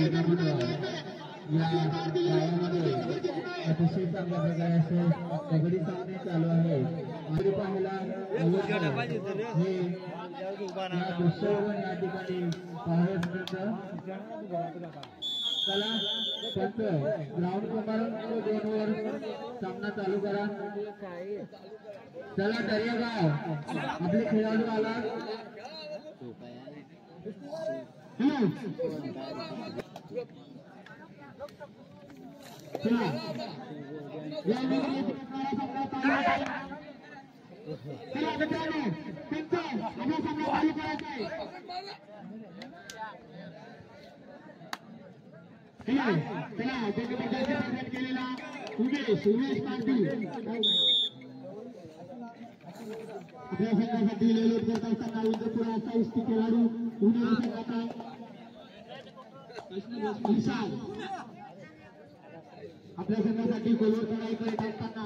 या गावामध्ये अतिशय चांगल्या प्रकारे असे कबड्डी सामने चालू आहे। आम्ही पाहिला हे या ठिकाणी पाहायचं चला पंच ग्राउंड क्रमांक 2 वर सामना चालू करा। चला दर्यागाव आपले खेळाडू आला उमेश पाटील आपल्या संघासाठी लेलोट करत असताना उद्यापुरा असा उस्ती खेळाडू उमेश संघाचा विशाल आपल्या संघासाठी गोलवर चढाई करत असताना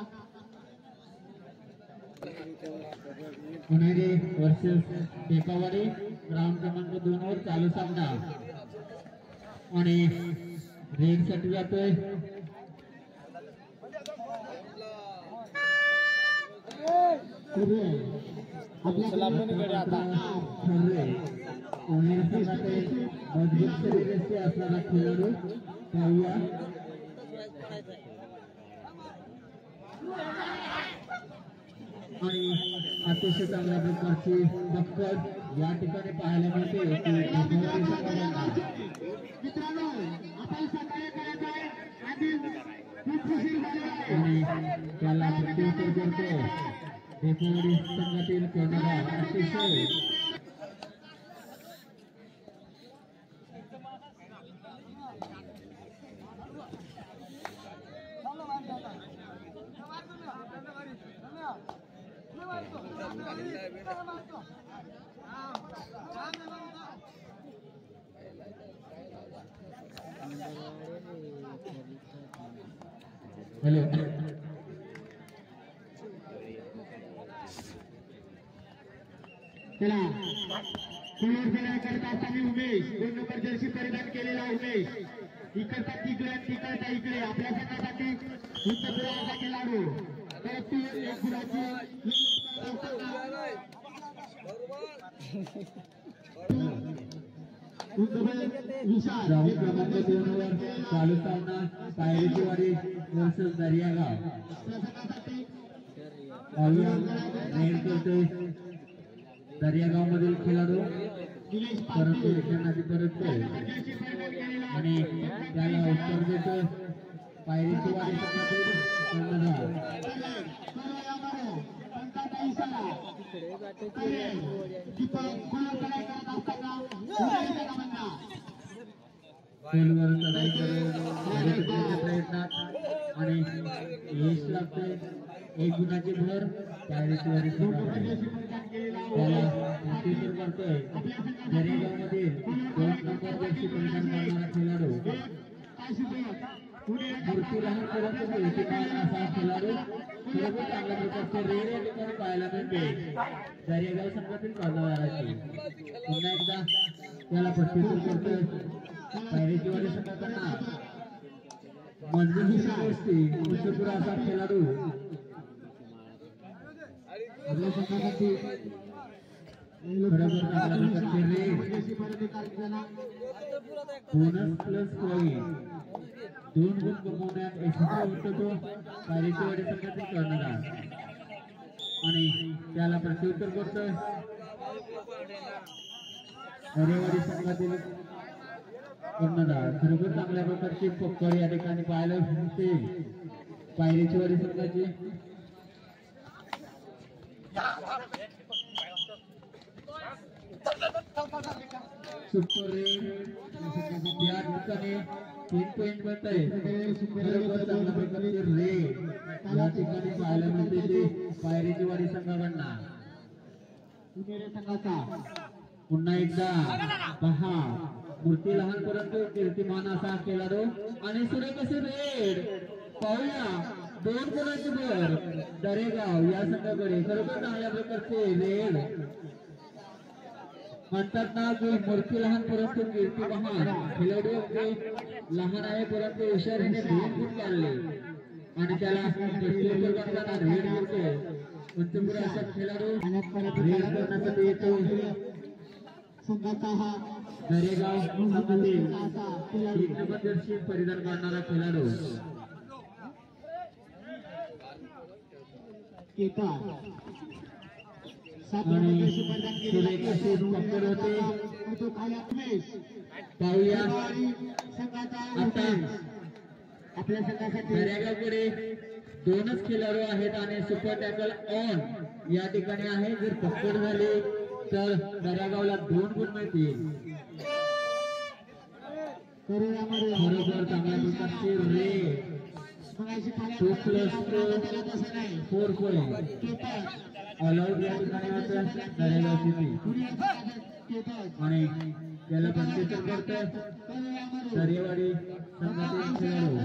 पुणेरी वर्सेस टेकावाडी ग्राउंड क्रमांक 2 वर चालू सामना आणि रेड साठी जातोय मजबूत शरीराचे असणारा खेळाडू पाहूया आणि अतिशय चांगल्या प्रकारची टक्कर या ठिकाणी पाहायला मिळते। मित्रांनो आपण सकाळी करायचं आहे आणि त्याला प्रत्युत्तर करतो टेकावाडी संघातील कर्णधार अतिशय हेलो चला पुढे करत असताना उमेश 2 नंबर जर्सी परिधान केलेला उमेश इकडचा तिकडे तिकडचा इकडे आपल्या संघासाठी उत्तराचा खेळाडू ग्राउंड क्रमांक 2 वर चालू सामना पायरीची वाडी वर्सेस दर्यागाव रेड करतोय दर्यागाव मधील खेळाडू परंतु परत आणि त्याला उत्तर देतोय पायरीची वाडी संघातील प्रयत्नात आणि यश लागते 1 गुणाची भर पायरीची वाडी त्याला उत्तर करतोय दर्यागाव मधील 2 नंबर जर्सी परिधान करणारा खेळाडू मूर्ती लहान परंतु असा खेळाडू खरोखर चांगल्या प्रकारचे रेड या ठिकाणी पाहायला मिळते दर्यागाव संघातील कर्णधाराची। पुन्हा एकदा त्याला प्रत्युत्तर करतोय पायरीची वाडी संघाकडून मजबूत गोष्टी उत्तरपुरा असा खेळाडू आपल्या संघासाठी खरोखर चांगल्या प्रकारचे रेड बोनस प्लस पॉईंट 2 गुण कमवण्यात यशस्वी होतो तो पायरीची वाडी संघातील कर्णधार आणि त्याला प्रत्युत्तर करतोय दर्यावाडी संघातील कर्णधार। खरोखर चांगल्या प्रकारची पक्कड या ठिकाणी पाहायला मिळते पायरीची वाडी संघाची। सुपर रेड या ठिकाणी 3 पॉइंट बनत आहे। खरोखर चांगल्या प्रकारचे रेड या ठिकाणी पाहायला मिळते ते पायरीची वाडी संघाकडून संघाचा पुन्हा एकदा पहा मूर्ती लहान परंतु कीर्तिमान असा खेळाडू आणि सुरेख असे रेड पाहूया 2 गुणाची भर दरेगाव या संघाकडे खरोखर चांगल्या प्रकारचे रेड म्हणतात ना की मूर्ती लहान परंतु कीर्ती महान. खेळाडू अगदी लहान आहे परंतु हुशारीने दोन गुण काढले आणि त्याला प्रत्युत्तर करताना रेड मिळतो. पंचपुरा असा खेळाडू रेड करण्यासाठी येतो. दरेगाव संघातील 3 नंबर जर्सी परिधान करणारा खेळाडू आणि सुरेखाशी पकड होते. पाहूया आता आपल्या संघासाठी दरेगावकडे 2च खेळाडू आहेत आणि सुपर टॅकल ऑन या ठिकाणी आहे. जर पकड झाली तर दरेगावला 2 गुण मिळतील. बरोबर चांगल्या प्रकारचे रे 2+4 पॉईंट ऑल आउट या ठिकाणी होतं दरेगावची आणि त्याला प्रत्युत्तर करत दरेवाडी संघातील खेळाडू.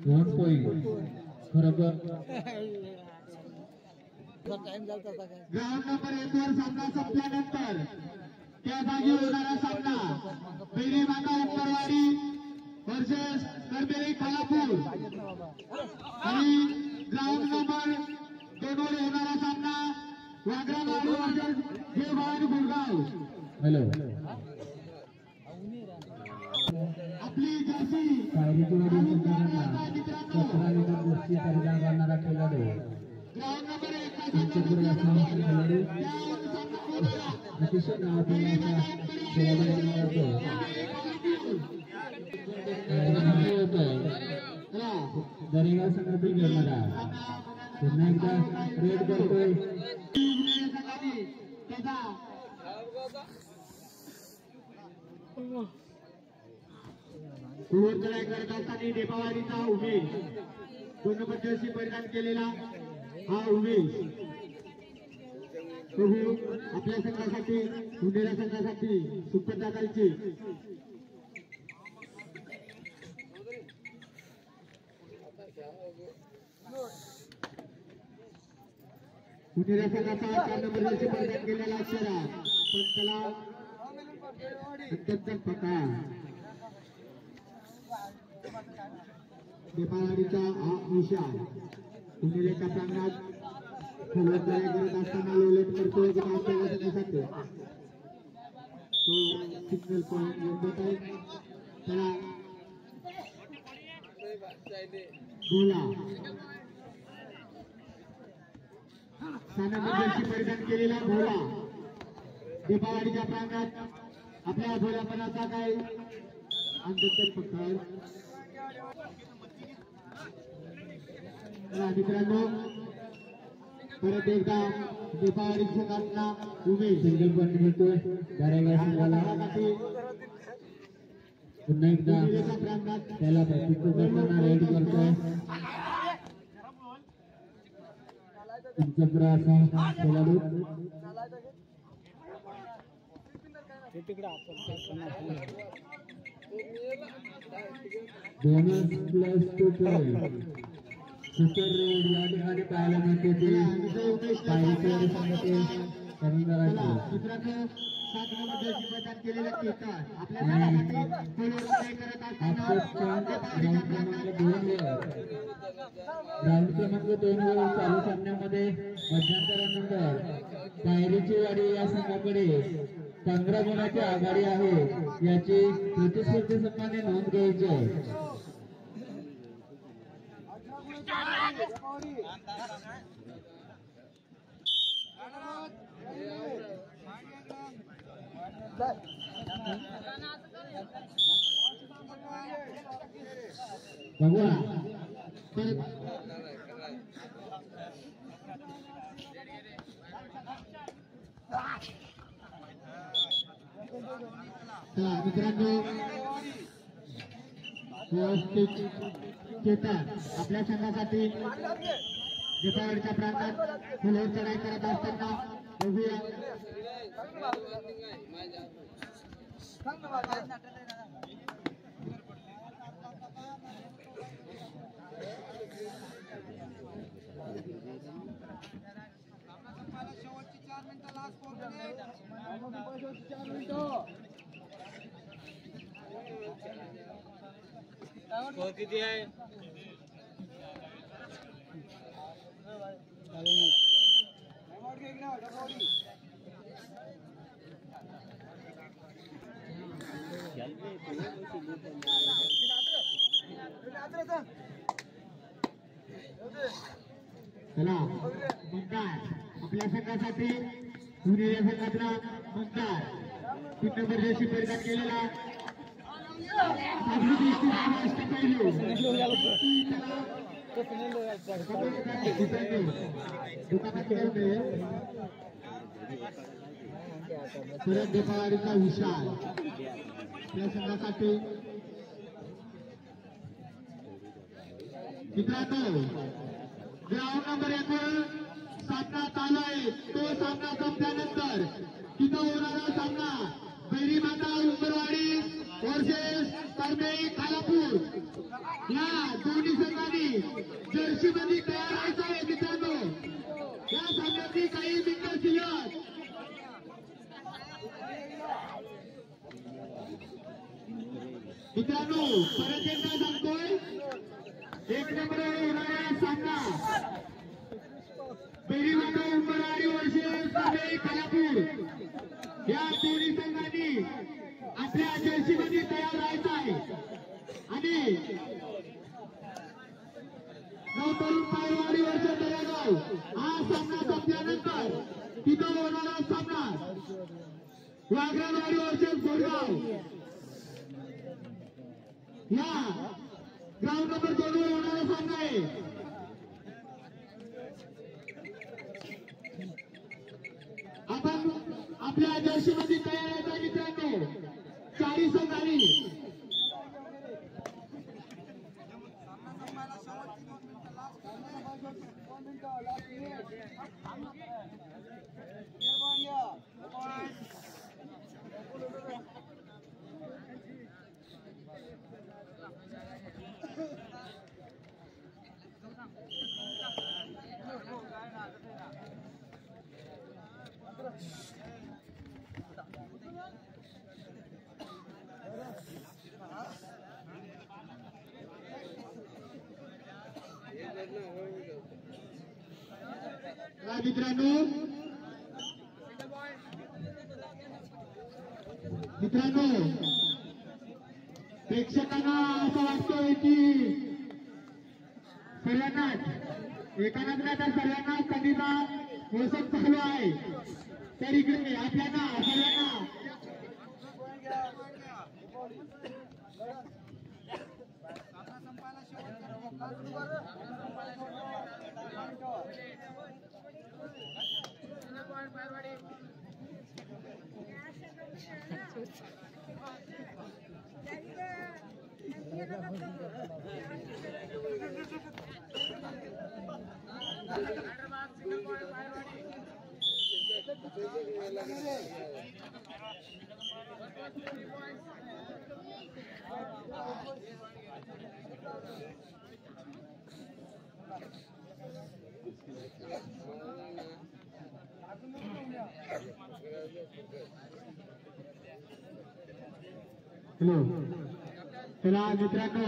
दोन पॉईंट बरोबर. ग्राउंड नंबर 1 वर सामना संपल्यानंतर त्या जागी होणारा सामना बेरी माता उत्तरवाडी वर्सेस करबेरी खालापूर आणि ग्राउंड नंबर 2 वर होणारा सामना वागरावाडी वर्सेस जेवान गुरगाव. हॅलो आपली जर्सी पायरीचीवाडी संघांना 17 नंबर जर्सी परिधान करणारा खेळाडू ग्राउंड नंबर 1 पंचपुरा असा खेळाडू अतिशय नावाचा खेळाडू दरेगाव संघातील कर्णधार पुन्हा एकदा रेड करतोय. पूर्वतलाय करत असताना देपावाडीचा उमेश 2 नंबर जर्सी परिधान केलेला हा उमेश प्रभू आपल्या संघासाठी उंडेरा संघासाठी सुपर दादाची उंडेरा संघाचा 4 नंबर जर्सी परिधान केलेला अक्षरा पण त्याला अत्यंत पकार देपावाडीचा हा उषा उंडेऱ्याच्या प्रांगणात फुलवतराई करत असताना लोलेट करतोय संघासाठी तो सिग्नल पॉईंट योग्य आहे. त्याला बोला जर्सी परिधान केलेला भोला दीपावलीच्या प्रांगणात आपल्या भोल्यापणाचा काय अंतर पकड. मित्रांनो परत एकदा दीपावली संघातला उमेश सिंगल पॉईंट मिळतोय दरेगाव संघाला. पुन्हा एकदा त्याला प्रत्युत्तर करताना रेड करतोय. पंचपुरा असा खेळाडू 2+2 पॉईंट सुपर रेड या ठिकाणी पाहायला मिळते. ते पायरीचीवाडी संघातील कर्णधारांची मित्रांनो 7 नंबर जर्सी परिधान केलेला केतन आपल्या संघासाठी फुलवतराई करत असताना राऊंड क्रमांक 2 वर चालू सामन्यामध्ये मध्यंतरानंतर पायरीचीवाडी या संघाकडे 15 गुणाची आघाडी आहे. याची प्रतिस्पर्धी संघाने नोंद घ्यायची आहे. बघूया मित्रांनो व्यवस्थित चेतन आपल्या संघासाठी दीपावलीच्या प्रांतात फुलावर चढाई करत असताना बघूया. शेवटची 4 मिनिटं लास्ट 4 मिनिटं किती आहे? चला मंदार आपल्या संघासाठी पुणे या संघातला मंदार 3 नंबर जर्सी परिधान केलेला परत दीपावलीचा विशाल या संघासाठी. मित्रांनो ग्राउंड नंबर 1 वर सामना चालू आहे. तो सामना संपल्यानंतर तिथं होणारा सामना बैरी माता उंबरवाडी वर्सेस करमे खालापूर या दोन्ही संघांनी जर्सी मध्ये तयार व्हायचं आहे. मित्रांनो या सामन्याची काही मिनिटं शिल्लक. मित्रांनो परत एकदा सांगतोय 1 नंबरवर होणारा सामना बैरी माता उंबरवाडी वर्सेस करमे खालापूर या दोन्ही संघांनी आपल्या जर्सी मध्ये तयार राहायचं आहे. आणि नवतरुण पायवाडी वर्षा तळेगाव हा सामना संपल्यानंतर तिथं होणारा सामना वाघरावाडी वर्सेस गोरगाव या ग्राउंड नंबर 2 वर होणारा सामना आहे. आपण आपल्या जर्सी मध्ये तयार आहे मित्रांनो. 40 संघांनी मित्रांनो प्रेक्षकांना असं वाटतंय की सर्वांनाच एकानंतर सर्वांना कधीचा मोसम चालू आहे. तर इकडे आपल्याला सर्वांना हॅलो चला मित्रांनो